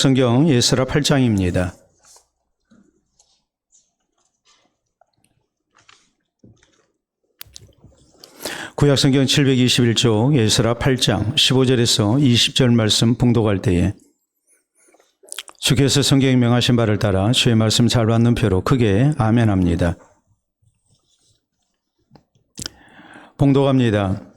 성경 에스라 8장입니다. 구약성경 721쪽 에스라 8장 15절에서 20절 말씀 봉독할 때에 주께서 성경에 명하신 바를 따라 주의 말씀 잘 받는 표로 크게 아멘합니다. 봉독합니다.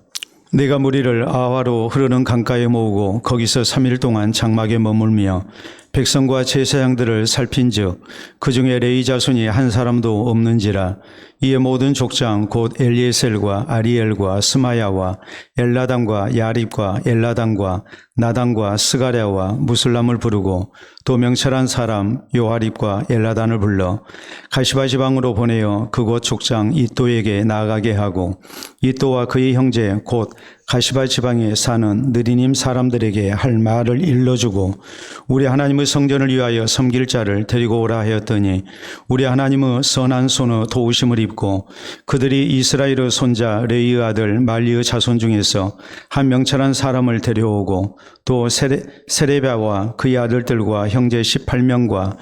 내가 무리를 아화로 흐르는 강가에 모으고 거기서 3일 동안 장막에 머물며 백성과 제사장들을 살핀즉 그 중에 레위 자손이 한 사람도 없는지라. 이에 모든 족장 곧 엘리에셀과 아리엘과 스마야와 엘라단과 야립과 엘라단과 나단과 스가랴와 무슬람을 부르고 또 명철한 사람 요하립과 엘라단을 불러 가시바 지방으로 보내어 그곳 족장 이또에게 나아가게 하고 이또와 그의 형제 곧 가시바 지방에 사는 느리님 사람들에게 할 말을 일러주고 우리 하나님의 성전을 위하여 섬길 자를 데리고 오라 하였더니 우리 하나님의 선한 손의 도우심을 입고 그들이 이스라엘의 손자 레위의 아들 말리의 자손 중에서 한 명철한 사람을 데려오고 또 세레비아와 그의 아들들과 형제 18명과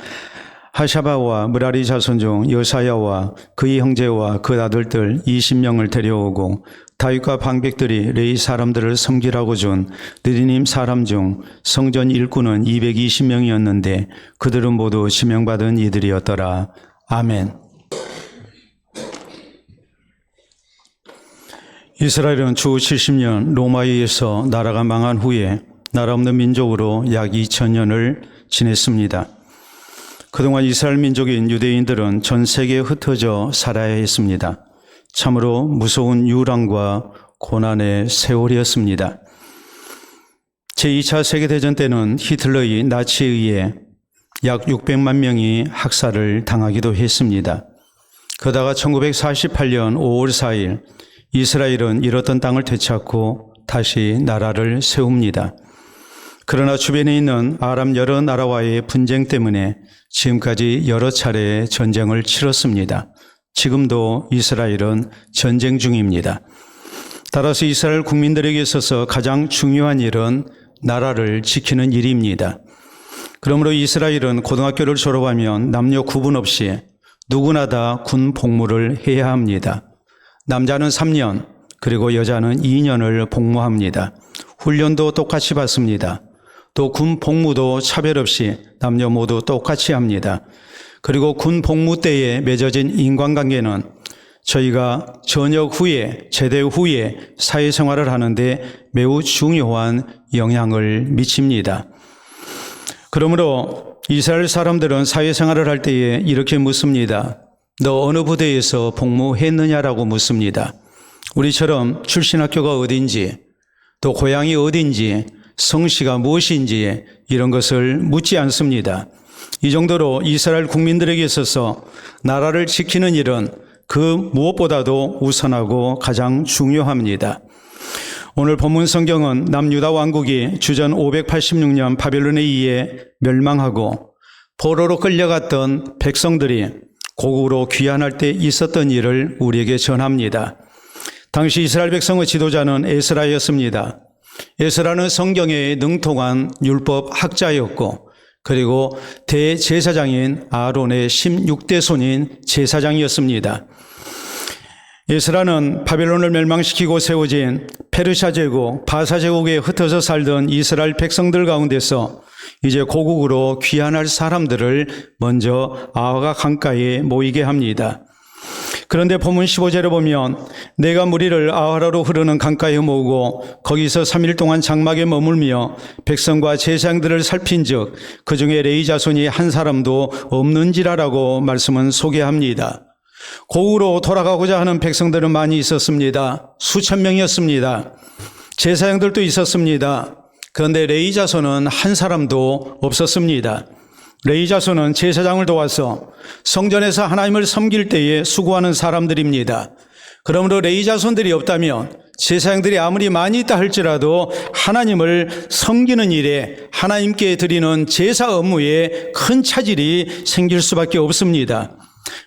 하샤바와 무라리 자손 중 여사야와 그의 형제와 그 아들들 20명을 데려오고 다윗과 방백들이 레위 사람들을 섬기라고 준 느리님 사람 중 성전 일꾼은 220명이었는데 그들은 모두 지명받은 이들이었더라. 아멘. 이스라엘은 주 70년 로마에 의해서 나라가 망한 후에 나라 없는 민족으로 약 2000년을 지냈습니다. 그동안 이스라엘 민족인 유대인들은 전 세계에 흩어져 살아야 했습니다. 참으로 무서운 유랑과 고난의 세월이었습니다. 제2차 세계대전 때는 히틀러의 나치에 의해 약 600만 명이 학살을 당하기도 했습니다. 그러다가 1948년 5월 4일 이스라엘은 잃었던 땅을 되찾고 다시 나라를 세웁니다. 그러나 주변에 있는 아랍 여러 나라와의 분쟁 때문에 지금까지 여러 차례 전쟁을 치렀습니다. 지금도 이스라엘은 전쟁 중입니다. 따라서 이스라엘 국민들에게 있어서 가장 중요한 일은 나라를 지키는 일입니다. 그러므로 이스라엘은 고등학교를 졸업하면 남녀 구분 없이 누구나 다 군 복무를 해야 합니다. 남자는 3년 그리고 여자는 2년을 복무합니다. 훈련도 똑같이 받습니다. 또 군 복무도 차별 없이 남녀 모두 똑같이 합니다. 그리고 군 복무 때에 맺어진 인간관계는 저희가 전역 후에 제대 후에 사회생활을 하는데 매우 중요한 영향을 미칩니다. 그러므로 이스라엘 사람들은 사회생활을 할 때에 이렇게 묻습니다. 너 어느 부대에서 복무했느냐라고 묻습니다. 우리처럼 출신 학교가 어딘지 또 고향이 어딘지 성씨가 무엇인지 이런 것을 묻지 않습니다. 이 정도로 이스라엘 국민들에게 있어서 나라를 지키는 일은 그 무엇보다도 우선하고 가장 중요합니다. 오늘 본문 성경은 남유다 왕국이 주전 586년 바벨론에 의해 멸망하고 포로로 끌려갔던 백성들이 고국으로 귀환할 때 있었던 일을 우리에게 전합니다. 당시 이스라엘 백성의 지도자는 에스라였습니다. 에스라는 성경에 능통한 율법 학자였고 그리고 대제사장인 아론의 16대 손인 제사장이었습니다. 에스라는 바벨론을 멸망시키고 세워진 페르시아 제국, 바사 제국에 흩어져 살던 이스라엘 백성들 가운데서 이제 고국으로 귀환할 사람들을 먼저 아화가 강가에 모이게 합니다. 그런데 본문 15절에 보면 내가 무리를 아화라로 흐르는 강가에 모으고 거기서 3일 동안 장막에 머물며 백성과 제사장들을 살핀즉 그 중에 레위 자손이 한 사람도 없는지라라고 말씀은 소개합니다. 고국으로 돌아가고자 하는 백성들은 많이 있었습니다. 수천 명이었습니다. 제사장들도 있었습니다. 그런데 레위 자손은 한 사람도 없었습니다. 레위 자손은 제사장을 도와서 성전에서 하나님을 섬길 때에 수고하는 사람들입니다. 그러므로 레위 자손들이 없다면 제사장들이 아무리 많이 있다 할지라도 하나님을 섬기는 일에 하나님께 드리는 제사 업무에 큰 차질이 생길 수밖에 없습니다.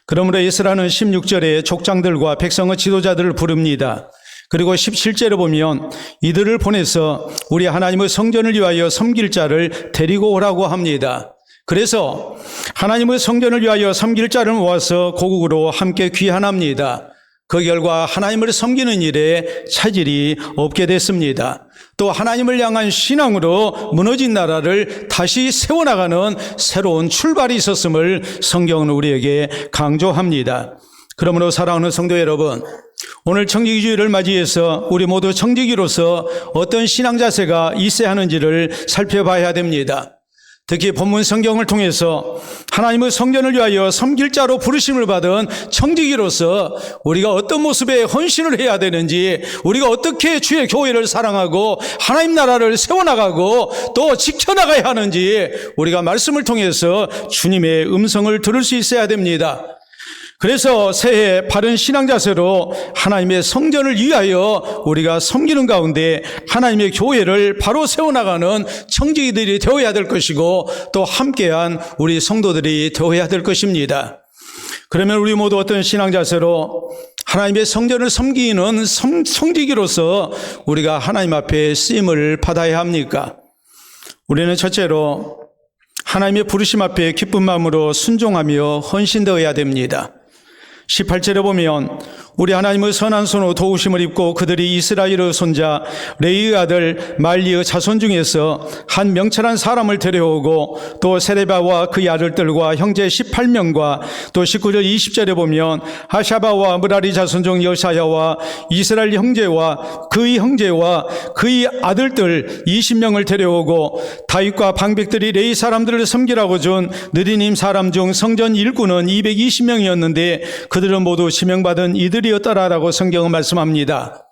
그러므로 에스라는 16절에 족장들과 백성의 지도자들을 부릅니다. 그리고 17절에 보면 이들을 보내서 우리 하나님의 성전을 위하여 섬길 자를 데리고 오라고 합니다. 그래서 하나님의 성전을 위하여 섬길 자를 모아서 고국으로 함께 귀환합니다. 그 결과 하나님을 섬기는 일에 차질이 없게 됐습니다. 또 하나님을 향한 신앙으로 무너진 나라를 다시 세워나가는 새로운 출발이 있었음을 성경은 우리에게 강조합니다. 그러므로 사랑하는 성도 여러분, 오늘 청지기주의를 맞이해서 우리 모두 청지기로서 어떤 신앙 자세가 있어야 하는지를 살펴봐야 됩니다. 특히 본문 성경을 통해서 하나님의 성전을 위하여 섬길 자로 부르심을 받은 청지기로서 우리가 어떤 모습의 헌신을 해야 되는지, 우리가 어떻게 주의 교회를 사랑하고 하나님 나라를 세워나가고 또 지켜나가야 하는지 우리가 말씀을 통해서 주님의 음성을 들을 수 있어야 됩니다. 그래서 새해 바른 신앙 자세로 하나님의 성전을 위하여 우리가 섬기는 가운데 하나님의 교회를 바로 세워나가는 청지기들이 되어야 될 것이고 또 함께한 우리 성도들이 되어야 될 것입니다. 그러면 우리 모두 어떤 신앙 자세로 하나님의 성전을 섬기는 청지기로서 우리가 하나님 앞에 쓰임을 받아야 합니까? 우리는 첫째로 하나님의 부르심 앞에 기쁜 마음으로 순종하며 헌신되어야 됩니다. 18절에 보면 우리 하나님의 선한 손으로 도우심을 입고 그들이 이스라엘의 손자 레위의 아들 말리의 자손 중에서 한 명철한 사람을 데려오고 또 세레바와 그의 아들들과 형제 18명과 또 19절 20절에 보면 하샤바와 므라리 자손 중 여사야와 이스라엘 형제와 그의 아들들 20명을 데려오고 다윗과 방백들이 레위 사람들을 섬기라고 준 느디님 사람 중 성전 일꾼은 220명이었는데 그들은 모두 지명받은 이들이었더라라고 성경은 말씀합니다.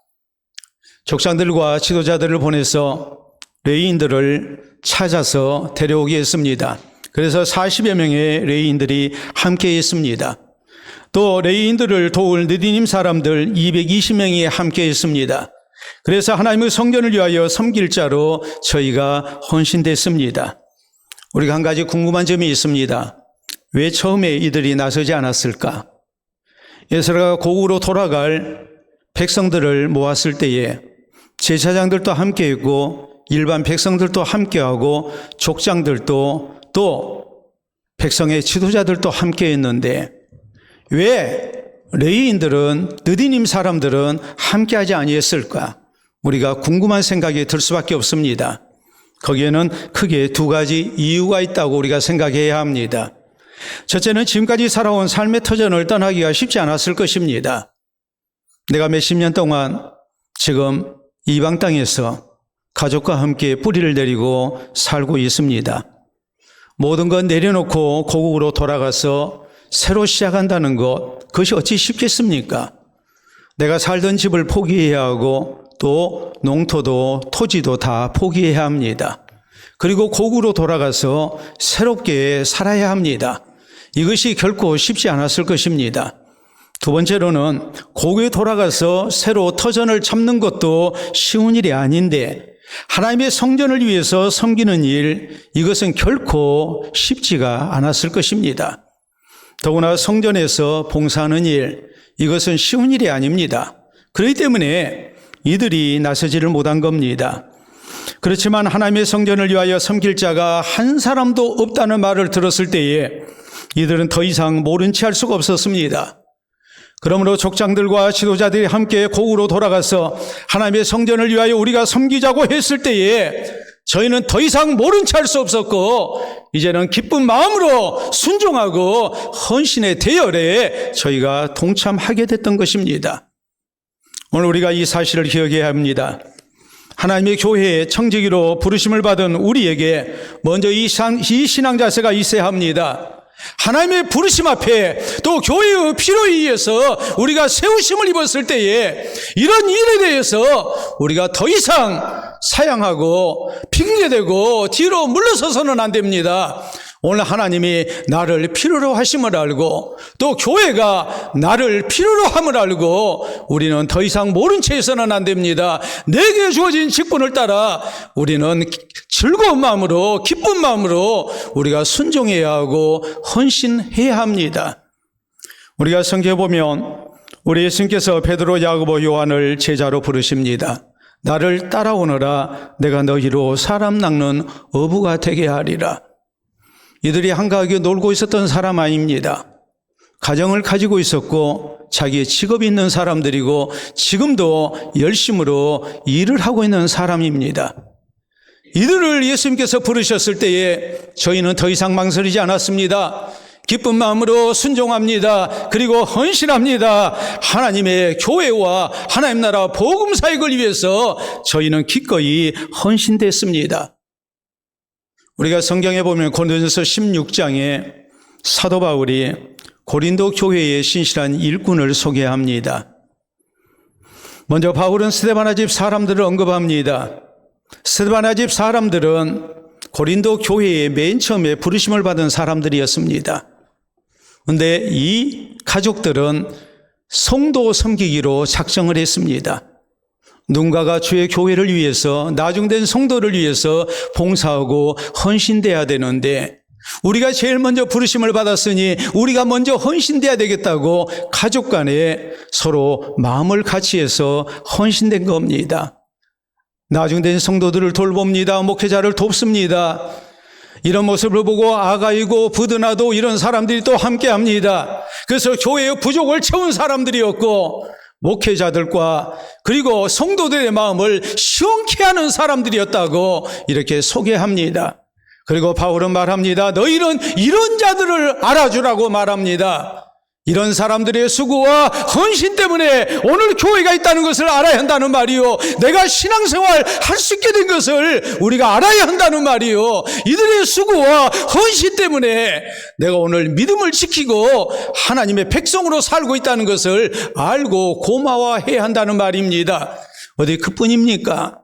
족장들과 지도자들을 보내서 레위인들을 찾아서 데려오게 했습니다. 그래서 40여 명의 레위인들이 함께 했습니다. 또 레위인들을 도울 느디님 사람들 220명이 함께 했습니다. 그래서 하나님의 성전을 위하여 섬길 자로 저희가 헌신됐습니다. 우리가 한 가지 궁금한 점이 있습니다. 왜 처음에 이들이 나서지 않았을까? 에스라가 고국으로 돌아갈 백성들을 모았을 때에 제사장들도 함께했고 일반 백성들도 함께하고 족장들도 또 백성의 지도자들도 함께했는데 왜 레위인들은 느디님 사람들은 함께하지 아니했을까? 우리가 궁금한 생각이 들 수밖에 없습니다. 거기에는 크게 두 가지 이유가 있다고 우리가 생각해야 합니다. 첫째는 지금까지 살아온 삶의 터전을 떠나기가 쉽지 않았을 것입니다. 내가 몇십 년 동안 지금 이방 땅에서 가족과 함께 뿌리를 내리고 살고 있습니다. 모든 것 내려놓고 고국으로 돌아가서 새로 시작한다는 것, 그것이 어찌 쉽겠습니까? 내가 살던 집을 포기해야 하고 또 농토도 토지도 다 포기해야 합니다. 그리고 고국으로 돌아가서 새롭게 살아야 합니다. 이것이 결코 쉽지 않았을 것입니다. 두 번째로는 고국에 돌아가서 새로 터전을 잡는 것도 쉬운 일이 아닌데 하나님의 성전을 위해서 섬기는 일, 이것은 결코 쉽지가 않았을 것입니다. 더구나 성전에서 봉사하는 일, 이것은 쉬운 일이 아닙니다. 그렇기 때문에 이들이 나서지를 못한 겁니다. 그렇지만 하나님의 성전을 위하여 섬길 자가 한 사람도 없다는 말을 들었을 때에 이들은 더 이상 모른 채 할 수가 없었습니다. 그러므로 족장들과 지도자들이 함께 고국으로 돌아가서 하나님의 성전을 위하여 우리가 섬기자고 했을 때에 저희는 더 이상 모른 채 할 수 없었고 이제는 기쁜 마음으로 순종하고 헌신의 대열에 저희가 동참하게 됐던 것입니다. 오늘 우리가 이 사실을 기억해야 합니다. 하나님의 교회에 청지기로 부르심을 받은 우리에게 먼저 이 신앙 자세가 있어야 합니다. 하나님의 부르심 앞에 또 교회의 필요에 의해서 우리가 세우심을 입었을 때에 이런 일에 대해서 우리가 더 이상 사양하고 핑계대고 뒤로 물러서서는 안 됩니다. 오늘 하나님이 나를 필요로 하심을 알고 또 교회가 나를 필요로 함을 알고 우리는 더 이상 모른 채 해서는 안 됩니다. 내게 주어진 직분을 따라 우리는 즐거운 마음으로 기쁜 마음으로 우리가 순종해야 하고 헌신해야 합니다. 우리가 성경에 보면 우리 예수님께서 베드로, 야고보, 요한을 제자로 부르십니다. 나를 따라오너라. 내가 너희로 사람 낚는 어부가 되게 하리라. 이들이 한가하게 놀고 있었던 사람 아닙니다. 가정을 가지고 있었고 자기의 직업이 있는 사람들이고 지금도 열심으로 일을 하고 있는 사람입니다. 이들을 예수님께서 부르셨을 때에 저희는 더 이상 망설이지 않았습니다. 기쁜 마음으로 순종합니다. 그리고 헌신합니다. 하나님의 교회와 하나님 나라 복음 사역을 위해서 저희는 기꺼이 헌신됐습니다. 우리가 성경에 보면 고린도전서 16장에 사도 바울이 고린도 교회의 신실한 일꾼을 소개합니다. 먼저 바울은 스데바나 집 사람들을 언급합니다. 스데바나 집 사람들은 고린도 교회의 맨 처음에 부르심을 받은 사람들이었습니다. 그런데 이 가족들은 성도 섬기기로 작정을 했습니다. 누군가가 주의 교회를 위해서, 나중된 성도를 위해서 봉사하고 헌신돼야 되는데 우리가 제일 먼저 부르심을 받았으니 우리가 먼저 헌신돼야 되겠다고 가족 간에 서로 마음을 같이 해서 헌신된 겁니다. 나중된 성도들을 돌봅니다. 목회자를 돕습니다. 이런 모습을 보고 아가이고 부드나도 이런 사람들이 또 함께합니다. 그래서 교회의 부족을 채운 사람들이었고 목회자들과 그리고 성도들의 마음을 시원케 하는 사람들이었다고 이렇게 소개합니다. 그리고 바울은 말합니다. 너희는 이런 자들을 알아주라고 말합니다. 이런 사람들의 수고와 헌신 때문에 오늘 교회가 있다는 것을 알아야 한다는 말이요. 내가 신앙생활 할 수 있게 된 것을 우리가 알아야 한다는 말이요. 이들의 수고와 헌신 때문에 내가 오늘 믿음을 지키고 하나님의 백성으로 살고 있다는 것을 알고 고마워해야 한다는 말입니다. 어디 그뿐입니까?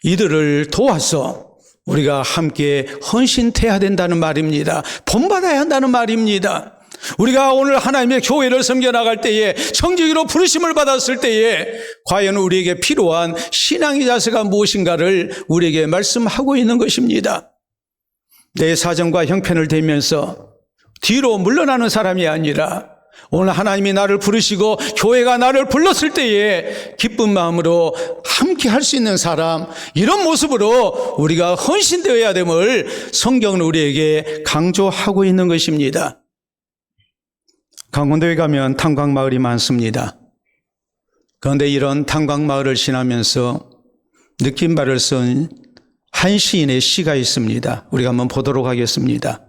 이들을 도와서 우리가 함께 헌신해야 된다는 말입니다. 본받아야 한다는 말입니다. 우리가 오늘 하나님의 교회를 섬겨나갈 때에 청지기로 부르심을 받았을 때에 과연 우리에게 필요한 신앙의 자세가 무엇인가를 우리에게 말씀하고 있는 것입니다. 내 사정과 형편을 대면서 뒤로 물러나는 사람이 아니라 오늘 하나님이 나를 부르시고 교회가 나를 불렀을 때에 기쁜 마음으로 함께 할 수 있는 사람, 이런 모습으로 우리가 헌신되어야 됨을 성경은 우리에게 강조하고 있는 것입니다. 강원도에 가면 탄광마을이 많습니다. 그런데 이런 탄광마을을 지나면서 느낀 바를 쓴 한 시인의 시가 있습니다. 우리가 한번 보도록 하겠습니다.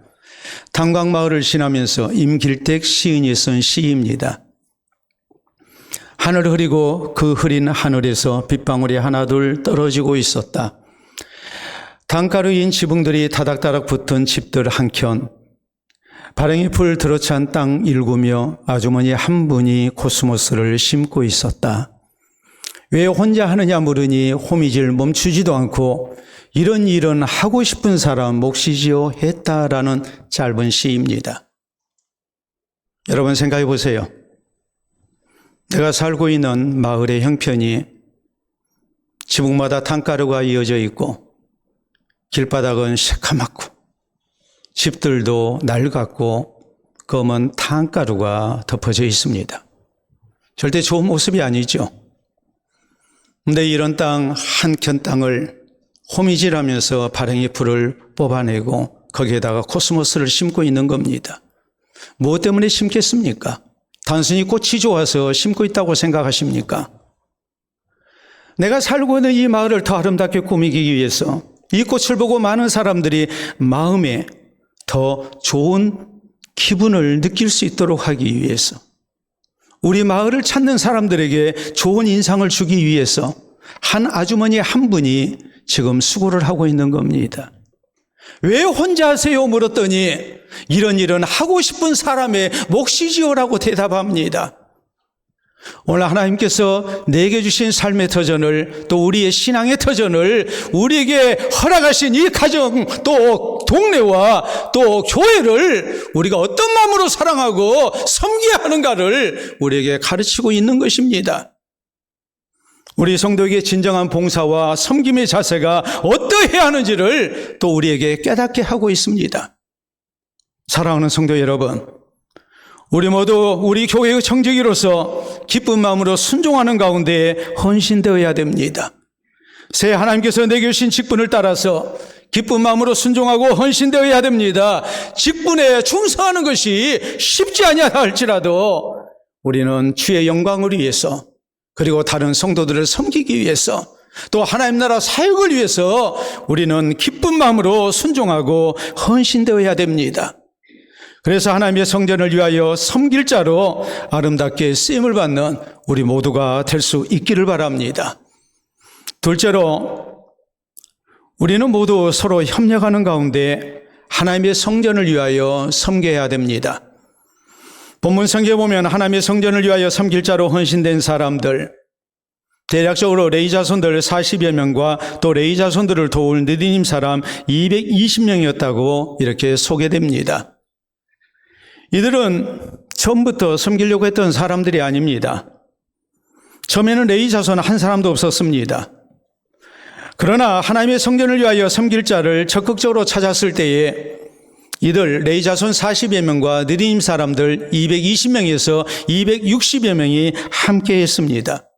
탄광마을을 지나면서 임길택 시인이 쓴 시입니다. 하늘 흐리고 그 흐린 하늘에서 빗방울이 하나둘 떨어지고 있었다. 단가루인 지붕들이 다닥다닥 붙은 집들 한켠, 바람이 풀 들어찬 땅 일구며 아주머니 한 분이 코스모스를 심고 있었다. 왜 혼자 하느냐 물으니 호미질 멈추지도 않고 이런 일은 하고 싶은 사람 몫이지요 했다라는 짧은 시입니다. 여러분 생각해 보세요. 내가 살고 있는 마을의 형편이 지붕마다 탄가루가 이어져 있고 길바닥은 새카맣고 집들도 낡았고 검은 탄가루가 덮어져 있습니다. 절대 좋은 모습이 아니죠. 그런데 이런 땅 한켠 땅을 호미질하면서 발행이 풀을 뽑아내고 거기에다가 코스모스를 심고 있는 겁니다. 무엇 때문에 심겠습니까? 단순히 꽃이 좋아서 심고 있다고 생각하십니까? 내가 살고 있는 이 마을을 더 아름답게 꾸미기 위해서 이 꽃을 보고 많은 사람들이 마음에 더 좋은 기분을 느낄 수 있도록 하기 위해서, 우리 마을을 찾는 사람들에게 좋은 인상을 주기 위해서 한 아주머니 한 분이 지금 수고를 하고 있는 겁니다. 왜 혼자 하세요? 물었더니 이런 일은 하고 싶은 사람의 몫이지요라고 대답합니다. 오늘 하나님께서 내게 주신 삶의 터전을, 또 우리의 신앙의 터전을 우리에게 허락하신 이 가정, 또 동네와 또 교회를 우리가 어떤 마음으로 사랑하고 섬겨야 하는가를 우리에게 가르치고 있는 것입니다. 우리 성도에게 진정한 봉사와 섬김의 자세가 어떠해야 하는지를 또 우리에게 깨닫게 하고 있습니다. 사랑하는 성도 여러분, 우리 모두 우리 교회의 청지기로서 기쁜 마음으로 순종하는 가운데 헌신되어야 됩니다. 새 하나님께서 내게 주신 직분을 따라서 기쁜 마음으로 순종하고 헌신되어야 됩니다. 직분에 충성하는 것이 쉽지 아니하다 할지라도 우리는 주의 영광을 위해서, 그리고 다른 성도들을 섬기기 위해서, 또 하나님 나라 사역을 위해서 우리는 기쁜 마음으로 순종하고 헌신되어야 됩니다. 그래서 하나님의 성전을 위하여 섬길 자로 아름답게 쓰임을 받는 우리 모두가 될 수 있기를 바랍니다. 둘째로, 우리는 모두 서로 협력하는 가운데 하나님의 성전을 위하여 섬겨야 됩니다. 본문 성경에 보면 하나님의 성전을 위하여 섬길 자로 헌신된 사람들, 대략적으로 레위 자손들 40여 명과 또 레위 자손들을 도울 느디님 사람 220명이었다고 이렇게 소개됩니다. 이들은 처음부터 섬기려고 했던 사람들이 아닙니다. 처음에는 레위 자손 한 사람도 없었습니다. 그러나 하나님의 성전을 위하여 섬길 자를 적극적으로 찾았을 때에 이들 레위 자손 40여 명과 느디님 사람들 220명에서 260여 명이 함께 했습니다.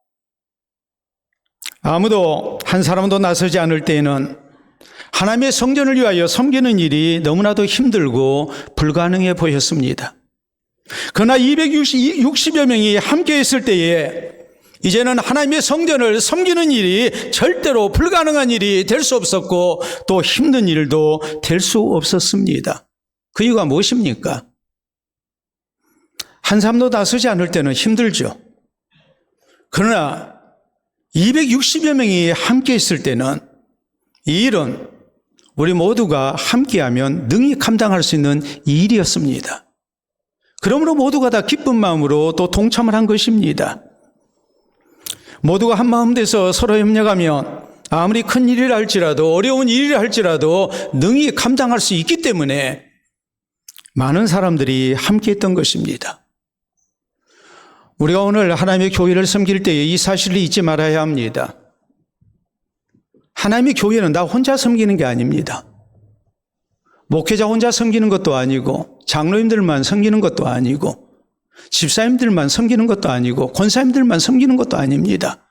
아무도 한 사람도 나서지 않을 때에는 하나님의 성전을 위하여 섬기는 일이 너무나도 힘들고 불가능해 보였습니다. 그러나 260여 명이 함께 했을 때에 이제는 하나님의 성전을 섬기는 일이 절대로 불가능한 일이 될 수 없었고 또 힘든 일도 될 수 없었습니다. 그 이유가 무엇입니까? 한 사람도 나서지 않을 때는 힘들죠. 그러나 260여 명이 함께 있을 때는 이 일은 우리 모두가 함께하면 능히 감당할 수 있는 일이었습니다. 그러므로 모두가 다 기쁜 마음으로 또 동참을 한 것입니다. 모두가 한 마음 돼서 서로 협력하면 아무리 큰 일이라 할지라도 어려운 일이라 할지라도 능히 감당할 수 있기 때문에 많은 사람들이 함께 했던 것입니다. 우리가 오늘 하나님의 교회를 섬길 때에 이 사실을 잊지 말아야 합니다. 하나님의 교회는 나 혼자 섬기는 게 아닙니다. 목회자 혼자 섬기는 것도 아니고 장로님들만 섬기는 것도 아니고 집사님들만 섬기는 것도 아니고 권사님들만 섬기는 것도 아닙니다.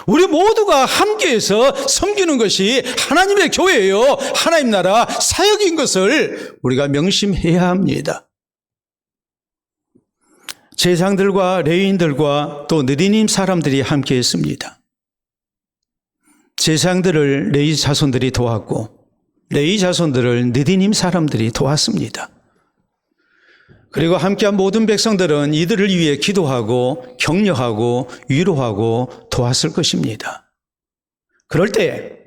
우리 모두가 함께해서 섬기는 것이 하나님의 교회예요. 하나님 나라 사역인 것을 우리가 명심해야 합니다. 제사장들과 레위인들과 또 느디님 사람들이 함께했습니다. 제사장들을 레위 자손들이 도왔고 레위 자손들을 느디님 사람들이 도왔습니다. 그리고 함께한 모든 백성들은 이들을 위해 기도하고 격려하고 위로하고 도왔을 것입니다. 그럴 때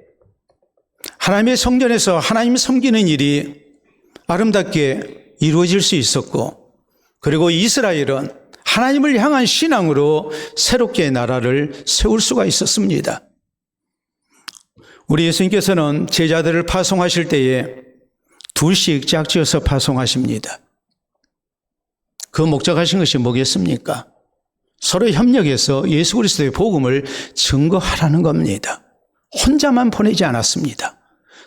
하나님의 성전에서 하나님 섬기는 일이 아름답게 이루어질 수 있었고, 그리고 이스라엘은 하나님을 향한 신앙으로 새롭게 나라를 세울 수가 있었습니다. 우리 예수님께서는 제자들을 파송하실 때에 둘씩 짝지어서 파송하십니다. 그 목적하신 것이 뭐겠습니까? 서로 협력해서 예수 그리스도의 복음을 증거하라는 겁니다. 혼자만 보내지 않았습니다.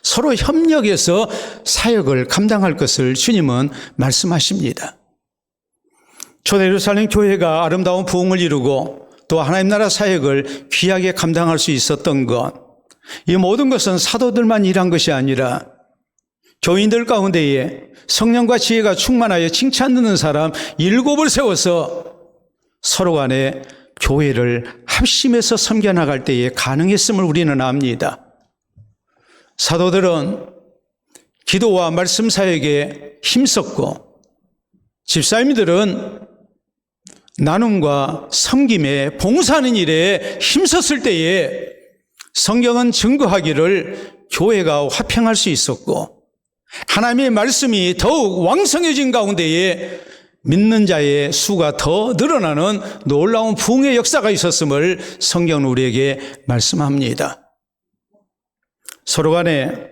서로 협력해서 사역을 감당할 것을 주님은 말씀하십니다. 초대 예루살렘 교회가 아름다운 부흥을 이루고 또 하나님 나라 사역을 귀하게 감당할 수 있었던 것, 이 모든 것은 사도들만 일한 것이 아니라 교인들 가운데에 성령과 지혜가 충만하여 칭찬 듣는 사람 7을 세워서 서로 간에 교회를 합심해서 섬겨나갈 때에 가능했음을 우리는 압니다. 사도들은 기도와 말씀 사역에 힘썼고 집사님들은 나눔과 섬김에 봉사하는 일에 힘썼을 때에 성경은 증거하기를 교회가 화평할 수 있었고 하나님의 말씀이 더욱 왕성해진 가운데에 믿는 자의 수가 더 늘어나는 놀라운 부흥의 역사가 있었음을 성경은 우리에게 말씀합니다. 서로 간에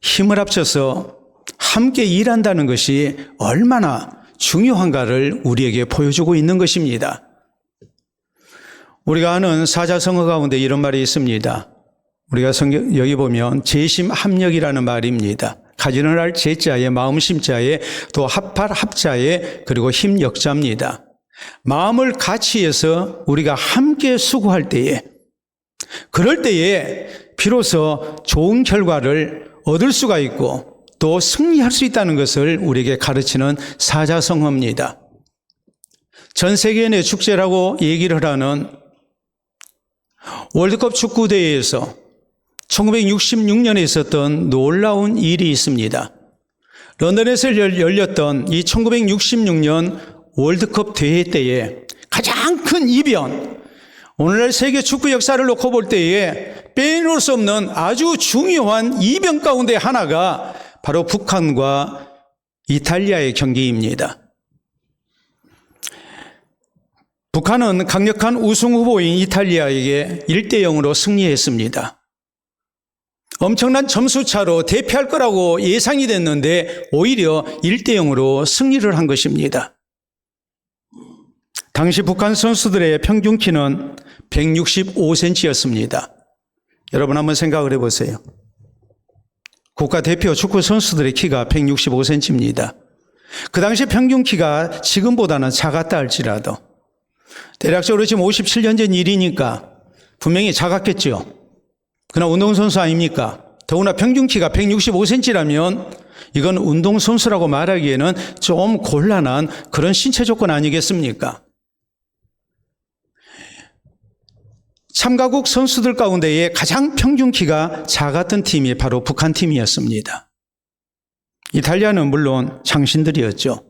힘을 합쳐서 함께 일한다는 것이 얼마나 중요한가를 우리에게 보여주고 있는 것입니다. 우리가 아는 사자성어 가운데 이런 말이 있습니다. 우리가 여기 보면 재심합력이라는 말입니다. 가지는 할 제자에, 마음 심자에, 또 합할 합자에, 그리고 힘 역자입니다. 마음을 같이 해서 우리가 함께 수고할 때에, 그럴 때에 비로소 좋은 결과를 얻을 수가 있고 또 승리할 수 있다는 것을 우리에게 가르치는 사자성어입니다. 전 세계 내 축제라고 얘기를 하는 월드컵 축구대회에서 1966년에 있었던 놀라운 일이 있습니다. 런던에서 열렸던 이 1966년 월드컵 대회 때에 가장 큰 이변, 오늘날 세계 축구 역사를 놓고 볼 때에 빼놓을 수 없는 아주 중요한 이변 가운데 하나가 바로 북한과 이탈리아의 경기입니다. 북한은 강력한 우승 후보인 이탈리아에게 1대0으로 승리했습니다. 엄청난 점수차로 대패할 거라고 예상이 됐는데 오히려 1대0으로 승리를 한 것입니다. 당시 북한 선수들의 평균 키는 165cm였습니다. 여러분 한번 생각을 해보세요. 국가대표 축구 선수들의 키가 165cm입니다. 그 당시 평균 키가 지금보다는 작았다 할지라도 대략적으로 지금 57년 전 일이니까 분명히 작았겠죠. 그러나 운동선수 아닙니까? 더구나 평균 키가 165cm라면 이건 운동선수라고 말하기에는 좀 곤란한 그런 신체 조건 아니겠습니까? 참가국 선수들 가운데에 가장 평균 키가 작았던 팀이 바로 북한 팀이었습니다. 이탈리아는 물론 장신들이었죠.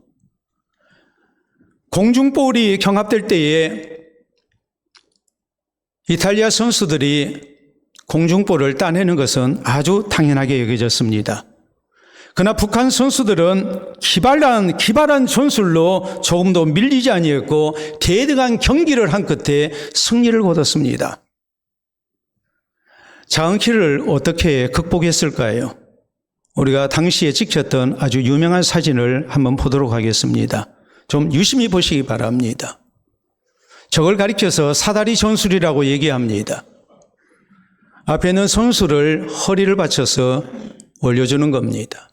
공중볼이 경합될 때에 이탈리아 선수들이 공중볼을 따내는 것은 아주 당연하게 여겨졌습니다. 그러나 북한 선수들은 기발한 전술로 조금 더 밀리지 아니했고 대등한 경기를 한 끝에 승리를 거뒀습니다. 작은 키를 어떻게 극복했을까요? 우리가 당시에 찍혔던 아주 유명한 사진을 한번 보도록 하겠습니다. 좀 유심히 보시기 바랍니다. 저걸 가리켜서 사다리 전술이라고 얘기합니다. 앞에 있는 선수를 허리를 받쳐서 올려주는 겁니다.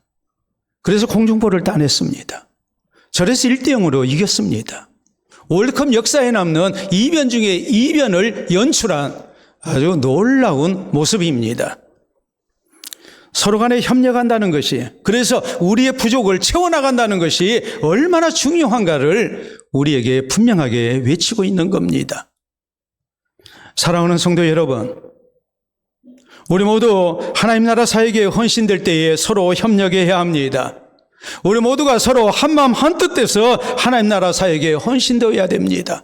그래서 공중볼을 따냈습니다. 저래서 1대0으로 이겼습니다. 월드컵 역사에 남는 이변 중에 이변을 연출한 아주 놀라운 모습입니다. 서로 간에 협력한다는 것이, 그래서 우리의 부족을 채워나간다는 것이 얼마나 중요한가를 우리에게 분명하게 외치고 있는 겁니다. 사랑하는 성도 여러분, 우리 모두 하나님 나라 사역에 헌신될 때에 서로 협력해야 합니다. 우리 모두가 서로 한마음 한뜻돼서 하나님 나라 사역에 헌신되어야 됩니다.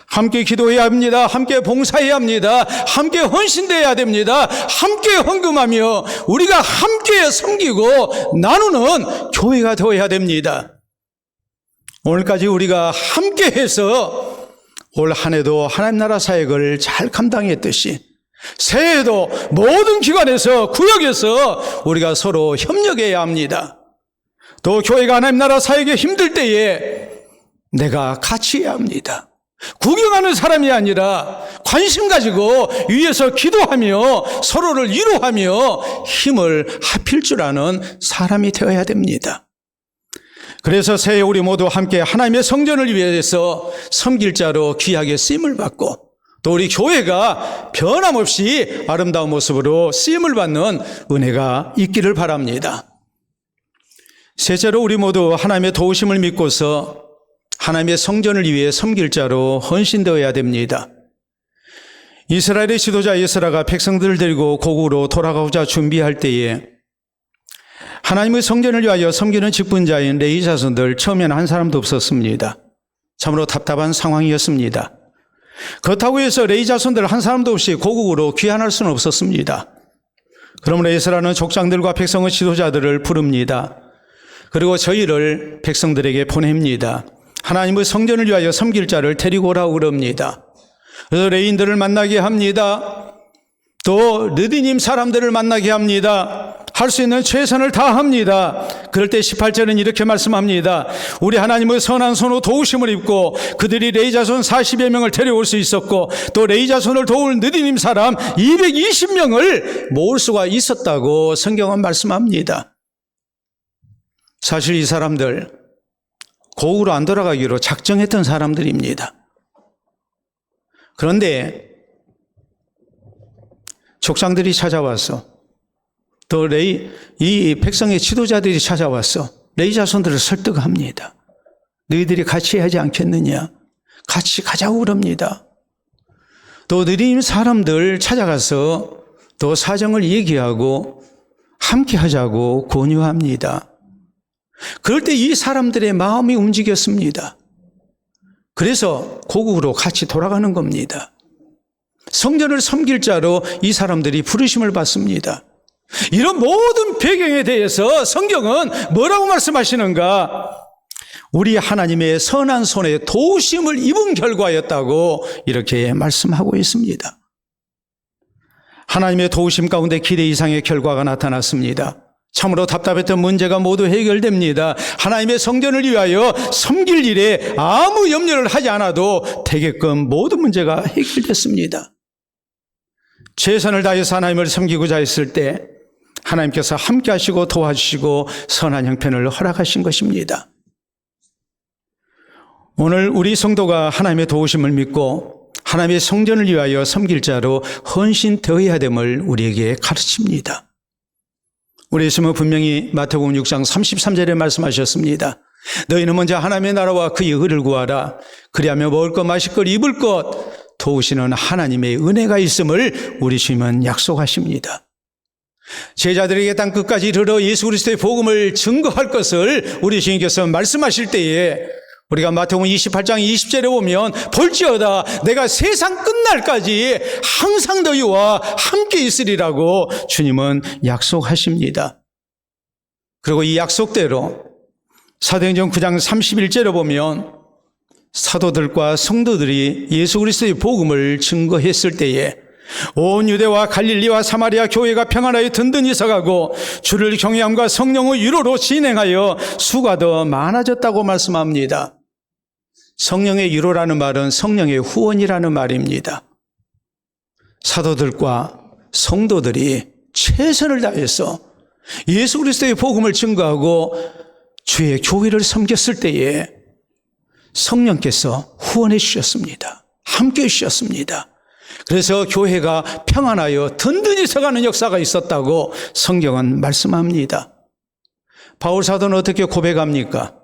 함께 기도해야 합니다. 함께 봉사해야 합니다. 함께 헌신돼야 됩니다. 함께 헌금하며 우리가 함께 섬기고 나누는 교회가 되어야 됩니다. 오늘까지 우리가 함께해서 올 한 해도 하나님 나라 사역을 잘 감당했듯이 새해에도 모든 기관에서 구역에서 우리가 서로 협력해야 합니다. 또 교회가 하나님 나라 사역에 힘들 때에 내가 같이 해야 합니다. 구경하는 사람이 아니라 관심 가지고 위에서 기도하며 서로를 위로하며 힘을 합힐 줄 아는 사람이 되어야 됩니다. 그래서 새해 우리 모두 함께 하나님의 성전을 위해서 섬길 자로 귀하게 쓰임을 받고 또 우리 교회가 변함없이 아름다운 모습으로 쓰임을 받는 은혜가 있기를 바랍니다. 셋째로 우리 모두 하나님의 도우심을 믿고서 하나님의 성전을 위해 섬길 자로 헌신되어야 됩니다. 이스라엘의 지도자 에스라가 백성들을 데리고 고국으로 돌아가고자 준비할 때에 하나님의 성전을 위하여 섬기는 직분자인 레위 자손들 처음에는 한 사람도 없었습니다. 참으로 답답한 상황이었습니다. 그렇다고 해서 레위 자손들 한 사람도 없이 고국으로 귀환할 수는 없었습니다. 그러므로 에스라는 족장들과 백성의 지도자들을 부릅니다. 그리고 저희를 백성들에게 보냅니다. 하나님의 성전을 위하여 섬길 자를 데리고 오라고 그럽니다. 그래서 레위인들을 만나게 합니다. 또 르디님 사람들을 만나게 합니다. 할 수 있는 최선을 다합니다. 그럴 때 18절은 이렇게 말씀합니다. 우리 하나님의 선한 손으로 도우심을 입고 그들이 레위 자손 40여 명을 데려올 수 있었고 또 레위 자손을 도울 르디님 사람 220명을 모을 수가 있었다고 성경은 말씀합니다. 사실 이 사람들 고국으로 안 돌아가기로 작정했던 사람들입니다. 그런데 족장들이 찾아와서 또 이 백성의 지도자들이 찾아와서 레위 자손들을 설득합니다. 너희들이 같이 하지 않겠느냐? 같이 가자고 그럽니다. 또 느린 사람들 찾아가서 또 사정을 얘기하고 함께 하자고 권유합니다. 그럴 때 이 사람들의 마음이 움직였습니다. 그래서 고국으로 같이 돌아가는 겁니다. 성전을 섬길 자로 이 사람들이 부르심을 받습니다. 이런 모든 배경에 대해서 성경은 뭐라고 말씀하시는가? 우리 하나님의 선한 손에 도우심을 입은 결과였다고 이렇게 말씀하고 있습니다. 하나님의 도우심 가운데 기대 이상의 결과가 나타났습니다. 참으로 답답했던 문제가 모두 해결됩니다. 하나님의 성전을 위하여 섬길 일에 아무 염려를 하지 않아도 되게끔 모든 문제가 해결됐습니다. 최선을 다해서 하나님을 섬기고자 했을 때 하나님께서 함께 하시고 도와주시고 선한 형편을 허락하신 것입니다. 오늘 우리 성도가 하나님의 도우심을 믿고 하나님의 성전을 위하여 섬길 자로 헌신 되어야 됨을 우리에게 가르칩니다. 우리 예수님은 분명히 마태복음 6장 33절에 말씀하셨습니다. 너희는 먼저 하나님의 나라와 그의 의를 구하라. 그리하면 먹을 것, 마실 것, 입을 것 도우시는 하나님의 은혜가 있음을 우리 주님은 약속하십니다. 제자들에게 땅 끝까지 이르러 예수 그리스도의 복음을 증거할 것을 우리 주님께서 말씀하실 때에 우리가 마태복음 28장 20절에 보면 볼지어다 내가 세상 끝날까지 항상 너희와 함께 있으리라고 주님은 약속하십니다. 그리고 이 약속대로 사도행전 9장 31절에 보면 사도들과 성도들이 예수 그리스도의 복음을 증거했을 때에 온 유대와 갈릴리와 사마리아 교회가 평안하여 든든히 서가고 주를 경외함과 성령의 위로로 진행하여 수가 더 많아졌다고 말씀합니다. 성령의 위로라는 말은 성령의 후원이라는 말입니다. 사도들과 성도들이 최선을 다해서 예수 그리스도의 복음을 증거하고 주의 교회를 섬겼을 때에 성령께서 후원해 주셨습니다. 함께 해 주셨습니다. 그래서 교회가 평안하여 든든히 서가는 역사가 있었다고 성경은 말씀합니다. 바울 사도는 어떻게 고백합니까?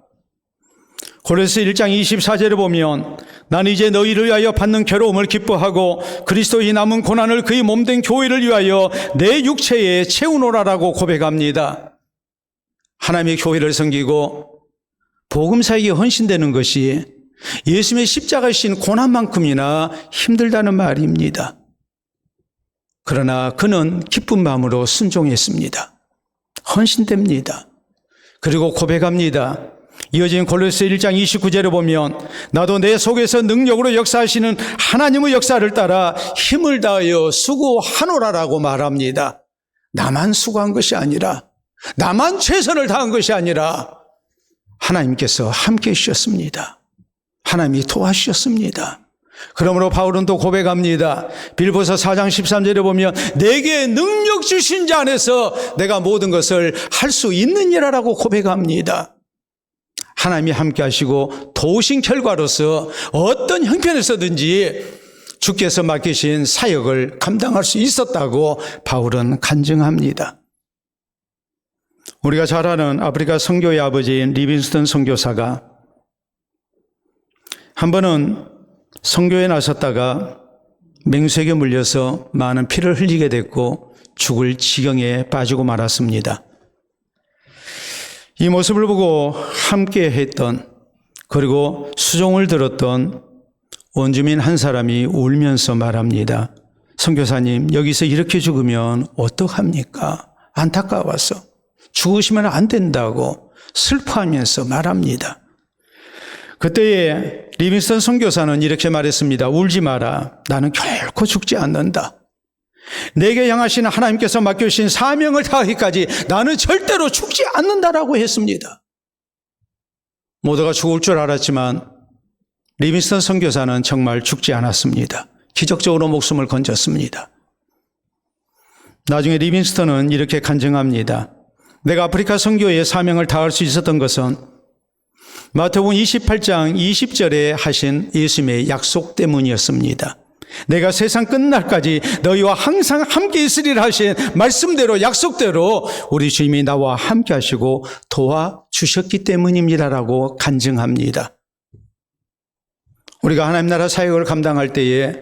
고린도서 1장 24절에 보면 나는 이제 너희를 위하여 받는 괴로움을 기뻐하고 그리스도의 남은 고난을 그의 몸된 교회를 위하여 내 육체에 채우노라라고 고백합니다. 하나님의 교회를 섬기고 복음사에게 헌신되는 것이 예수님의 십자가이신 고난만큼이나 힘들다는 말입니다. 그러나 그는 기쁜 마음으로 순종했습니다. 헌신됩니다. 그리고 고백합니다. 이어진 골로새 1장 29절에 보면 나도 내 속에서 능력으로 역사하시는 하나님의 역사를 따라 힘을 다하여 수고하노라라고 말합니다. 나만 수고한 것이 아니라 나만 최선을 다한 것이 아니라 하나님께서 함께 해주셨습니다. 하나님이 도와주셨습니다. 그러므로 바울은 또 고백합니다. 빌보서 4장 13절에 보면 내게 능력 주신 자 안에서 내가 모든 것을 할 수 있느니라라고 고백합니다. 하나님이 함께 하시고 도우신 결과로서 어떤 형편에서든지 주께서 맡기신 사역을 감당할 수 있었다고 바울은 간증합니다. 우리가 잘 아는 아프리카 선교의 아버지인 리빙스턴 선교사가 한 번은 선교에 나섰다가 맹수에게 물려서 많은 피를 흘리게 됐고 죽을 지경에 빠지고 말았습니다. 이 모습을 보고 함께 했던 그리고 수종을 들었던 원주민 한 사람이 울면서 말합니다. 선교사님, 여기서 이렇게 죽으면 어떡합니까? 안타까워서 죽으시면 안 된다고 슬퍼하면서 말합니다. 그때에 리빙스턴 선교사는 이렇게 말했습니다. 울지 마라. 나는 결코 죽지 않는다. 내게 향하신 하나님께서 맡겨주신 사명을 다하기까지 나는 절대로 죽지 않는다라고 했습니다. 모두가 죽을 줄 알았지만 리빙스턴 선교사는 정말 죽지 않았습니다. 기적적으로 목숨을 건졌습니다. 나중에 리빙스턴은 이렇게 간증합니다. 내가 아프리카 선교의 사명을 다할 수 있었던 것은 마태복음 28장 20절에 하신 예수님의 약속 때문이었습니다. 내가 세상 끝날까지 너희와 항상 함께 있으리라 하신 말씀대로 약속대로 우리 주님이 나와 함께 하시고 도와주셨기 때문입니다라고 간증합니다. 우리가 하나님 나라 사역을 감당할 때에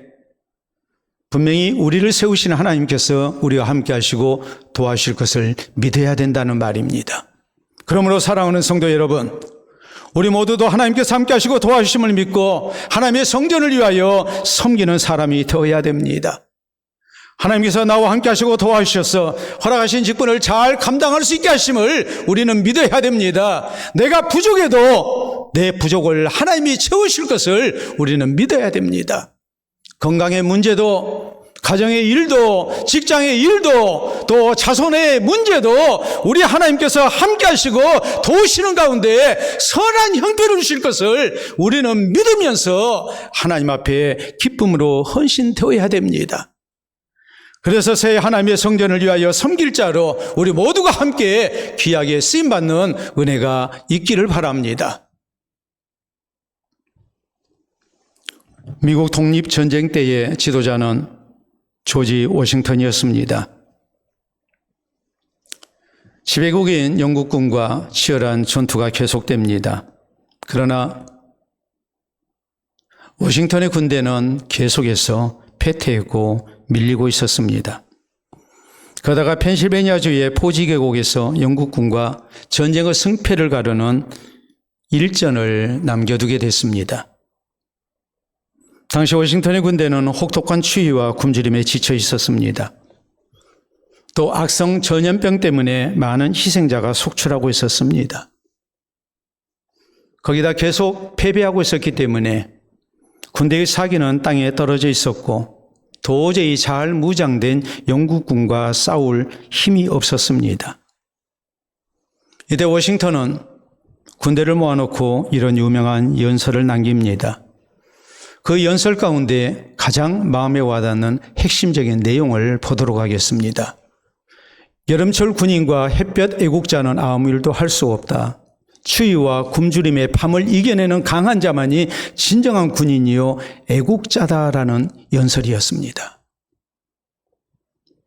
분명히 우리를 세우시는 하나님께서 우리와 함께 하시고 도와주실 것을 믿어야 된다는 말입니다. 그러므로 사랑하는 성도 여러분, 우리 모두도 하나님께서 함께 하시고 도와주심을 믿고 하나님의 성전을 위하여 섬기는 사람이 되어야 됩니다. 하나님께서 나와 함께 하시고 도와주셔서 허락하신 직분을 잘 감당할 수 있게 하심을 우리는 믿어야 됩니다. 내가 부족해도 내 부족을 하나님이 채우실 것을 우리는 믿어야 됩니다. 건강의 문제도, 가정의 일도, 직장의 일도, 또 자손의 문제도 우리 하나님께서 함께 하시고 도우시는 가운데 선한 형편을 주실 것을 우리는 믿으면서 하나님 앞에 기쁨으로 헌신되어야 됩니다. 그래서 새 하나님의 성전을 위하여 섬길 자로 우리 모두가 함께 귀하게 쓰임받는 은혜가 있기를 바랍니다. 미국 독립전쟁 때의 지도자는 조지 워싱턴이었습니다. 지배국인 영국군과 치열한 전투가 계속됩니다. 그러나 워싱턴의 군대는 계속해서 패퇴했고 밀리고 있었습니다. 그러다가 펜실베니아주의 포지 계곡에서 영국군과 전쟁의 승패를 가르는 일전을 남겨두게 됐습니다. 당시 워싱턴의 군대는 혹독한 추위와 굶주림에 지쳐 있었습니다. 또 악성 전염병 때문에 많은 희생자가 속출하고 있었습니다. 거기다 계속 패배하고 있었기 때문에 군대의 사기는 땅에 떨어져 있었고 도저히 잘 무장된 영국군과 싸울 힘이 없었습니다. 이때 워싱턴은 군대를 모아놓고 이런 유명한 연설을 남깁니다. 그 연설 가운데 가장 마음에 와닿는 핵심적인 내용을 보도록 하겠습니다. 여름철 군인과 햇볕 애국자는 아무 일도 할 수 없다. 추위와 굶주림의 밤을 이겨내는 강한 자만이 진정한 군인이요 애국자다라는 연설이었습니다.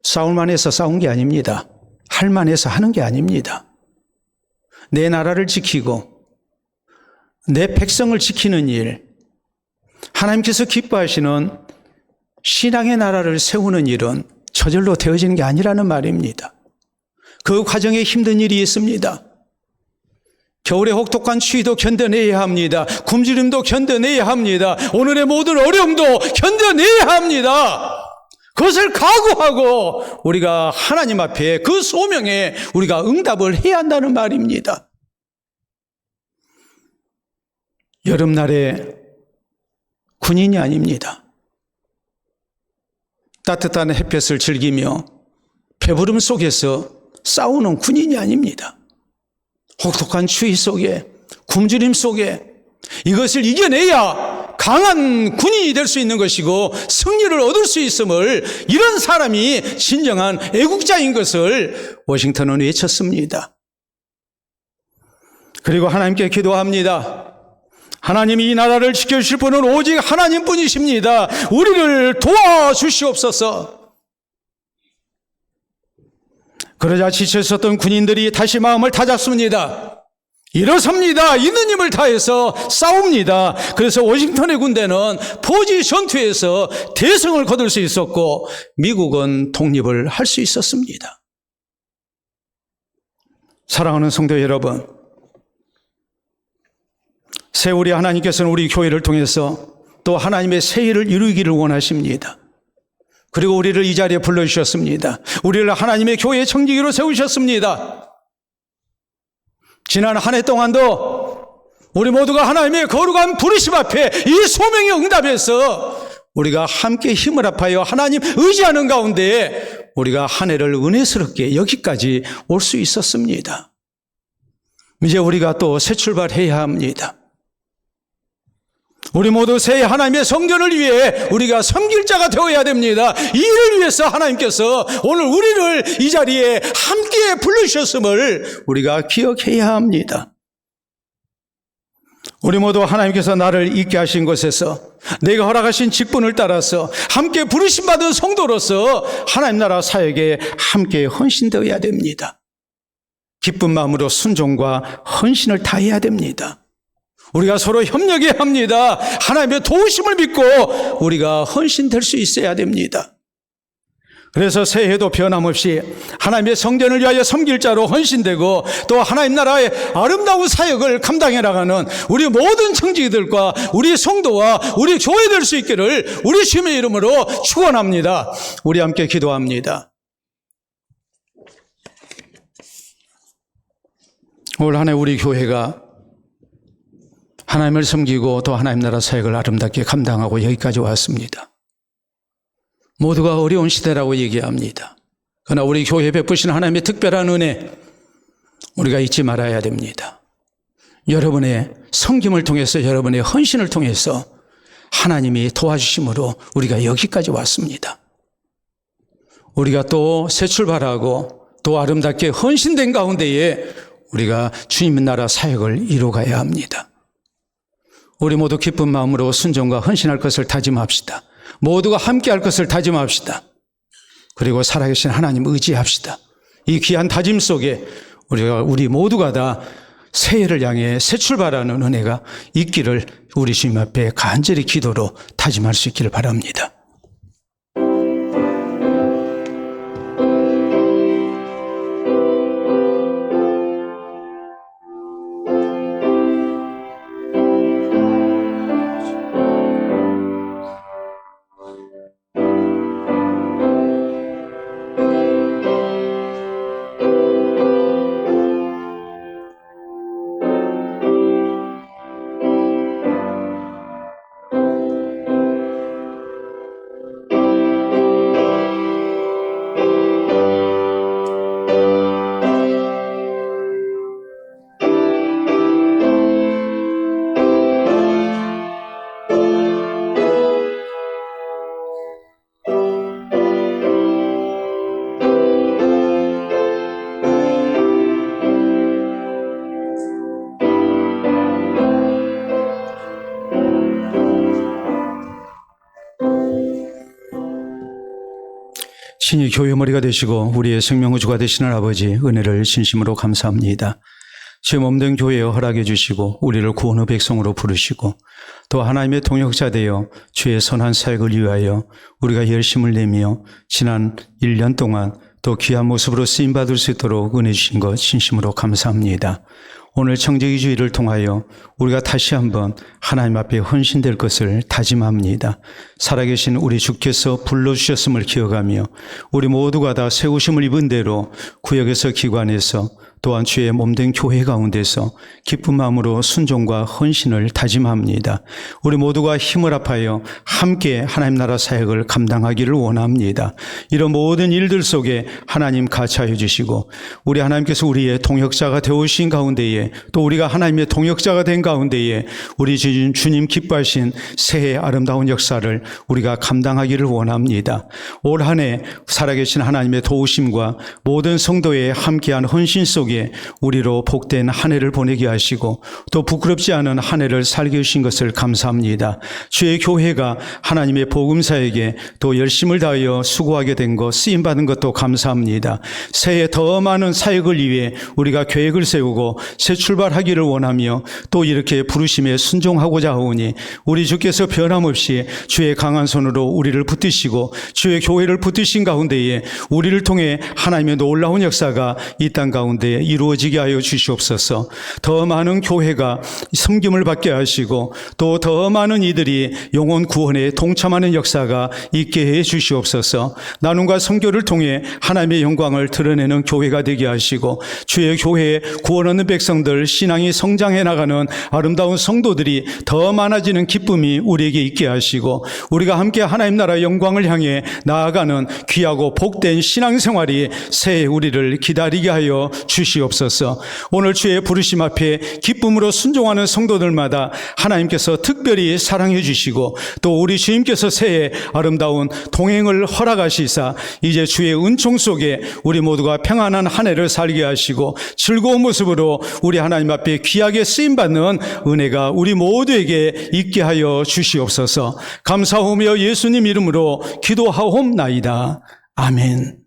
싸울만 해서 싸운 게 아닙니다. 할만 해서 하는 게 아닙니다. 내 나라를 지키고 내 백성을 지키는 일, 하나님께서 기뻐하시는 신앙의 나라를 세우는 일은 저절로 되어지는 게 아니라는 말입니다. 그 과정에 힘든 일이 있습니다. 겨울의 혹독한 추위도 견뎌내야 합니다. 굶주림도 견뎌내야 합니다. 오늘의 모든 어려움도 견뎌내야 합니다. 그것을 각오하고 우리가 하나님 앞에 그 소명에 우리가 응답을 해야 한다는 말입니다. 여름날에 군인이 아닙니다. 따뜻한 햇볕을 즐기며 배부름 속에서 싸우는 군인이 아닙니다. 혹독한 추위 속에, 굶주림 속에 이것을 이겨내야 강한 군인이 될 수 있는 것이고 승리를 얻을 수 있음을, 이런 사람이 진정한 애국자인 것을 워싱턴은 외쳤습니다. 그리고 하나님께 기도합니다. 하나님이 이 나라를 지켜주실 분은 오직 하나님뿐이십니다. 우리를 도와주시옵소서. 그러자 지쳐 있었던 군인들이 다시 마음을 다잡습니다. 일어섭니다. 있는 힘을 다해서 싸웁니다. 그래서 워싱턴의 군대는 포지 전투에서 대성을 거둘 수 있었고 미국은 독립을 할 수 있었습니다. 사랑하는 성도 여러분, 새 우리 하나님께서는 우리 교회를 통해서 또 하나님의 새 일을 이루기를 원하십니다. 그리고 우리를 이 자리에 불러주셨습니다. 우리를 하나님의 교회의 청지기로 세우셨습니다. 지난 한 해 동안도 우리 모두가 하나님의 거룩한 부르심 앞에 이 소명에 응답해서 우리가 함께 힘을 합하여 하나님 의지하는 가운데 우리가 한 해를 은혜스럽게 여기까지 올 수 있었습니다. 이제 우리가 또 새 출발해야 합니다. 우리 모두 새해 하나님의 성전을 위해 우리가 섬길 자가 되어야 됩니다. 이 일을 위해서 하나님께서 오늘 우리를 이 자리에 함께 불러주셨음을 우리가 기억해야 합니다. 우리 모두 하나님께서 나를 있게 하신 곳에서 내가 허락하신 직분을 따라서 함께 부르심받은 성도로서 하나님 나라 사역에 함께 헌신되어야 됩니다. 기쁜 마음으로 순종과 헌신을 다해야 됩니다. 우리가 서로 협력해야 합니다. 하나님의 도우심을 믿고 우리가 헌신될 수 있어야 됩니다. 그래서 새해에도 변함없이 하나님의 성전을 위하여 섬길 자로 헌신되고 또 하나님 나라의 아름다운 사역을 감당해 나가는 우리 모든 청지기들과 우리 성도와 우리 교회 될 수 있기를 우리 주님의 이름으로 축원합니다. 우리 함께 기도합니다. 올 한 해 우리 교회가 하나님을 섬기고 또 하나님 나라 사역을 아름답게 감당하고 여기까지 왔습니다. 모두가 어려운 시대라고 얘기합니다. 그러나 우리 교회에 베푸신 하나님의 특별한 은혜 우리가 잊지 말아야 됩니다. 여러분의 섬김을 통해서 여러분의 헌신을 통해서 하나님이 도와주심으로 우리가 여기까지 왔습니다. 우리가 또 새 출발하고 또 아름답게 헌신된 가운데에 우리가 주님의 나라 사역을 이루어가야 합니다. 우리 모두 기쁜 마음으로 순종과 헌신할 것을 다짐합시다. 모두가 함께할 것을 다짐합시다. 그리고 살아계신 하나님 의지합시다. 이 귀한 다짐 속에 우리 모두가 다 새해를 향해 새 출발하는 은혜가 있기를 우리 주님 앞에 간절히 기도로 다짐할 수 있기를 바랍니다. 신이 교회 머리가 되시고 우리의 생명구주가 되시는 아버지 은혜를 진심으로 감사합니다. 제 몸된 교회에 허락해 주시고 우리를 구원의 백성으로 부르시고 또 하나님의 동역자 되어 주의 선한 사역을 위하여 우리가 열심을 내며 지난 1년 동안 또 귀한 모습으로 쓰임받을 수 있도록 은혜 주신 것 진심으로 감사합니다. 오늘 청지기 주일을 통하여 우리가 다시 한번 하나님 앞에 헌신될 것을 다짐합니다. 살아계신 우리 주께서 불러주셨음을 기억하며 우리 모두가 다 세우심을 입은 대로 구역에서 기관에서 또한 주의 몸된 교회 가운데서 기쁜 마음으로 순종과 헌신을 다짐합니다. 우리 모두가 힘을 합하여 함께 하나님 나라 사역을 감당하기를 원합니다. 이런 모든 일들 속에 하나님 같이하여 주시고 우리 하나님께서 우리의 동역자가 되어주신 가운데에 또 우리가 하나님의 동역자가 된 가운데에 우리 주님 기뻐하신 새해 아름다운 역사를 우리가 감당하기를 원합니다. 올 한 해 살아계신 하나님의 도우심과 모든 성도의 함께한 헌신 속에 우리로 복된 한 해를 보내게 하시고 또 부끄럽지 않은 한 해를 살게 해주신 것을 감사합니다. 주의 교회가 하나님의 복음사에게 또 열심을 다하여 수고하게 된 것, 쓰임받은 것도 감사합니다. 새해 더 많은 사역을 위해 우리가 계획을 세우고 새 출발하기를 원하며 또 이렇게 부르심에 순종하고자 하오니 우리 주께서 변함없이 주의 강한 손으로 우리를 붙드시고 주의 교회를 붙드신 가운데에 우리를 통해 하나님의 놀라운 역사가 이 땅 가운데 이루어지게 하여 주시옵소서. 더 많은 교회가 섬김을 받게 하시고 또 더 많은 이들이 영혼 구원에 동참하는 역사가 있게 해 주시옵소서. 나눔과 선교를 통해 하나님의 영광을 드러내는 교회가 되게 하시고 주의 교회에 구원 얻는 백성들 신앙이 성장해 나가는 아름다운 성도들이 더 많아지는 기쁨이 우리에게 있게 하시고 우리가 함께 하나님 나라 영광을 향해 나아가는 귀하고 복된 신앙생활이 새해 우리를 기다리게 하여 주시옵소서. 주시옵소서. 오늘 주의 부르심 앞에 기쁨으로 순종하는 성도들마다 하나님께서 특별히 사랑해 주시고 또 우리 주님께서 새해 아름다운 동행을 허락하시사 이제 주의 은총 속에 우리 모두가 평안한 한 해를 살게 하시고 즐거운 모습으로 우리 하나님 앞에 귀하게 쓰임받는 은혜가 우리 모두에게 있게 하여 주시옵소서. 감사하며 예수님 이름으로 기도하옵나이다. 아멘.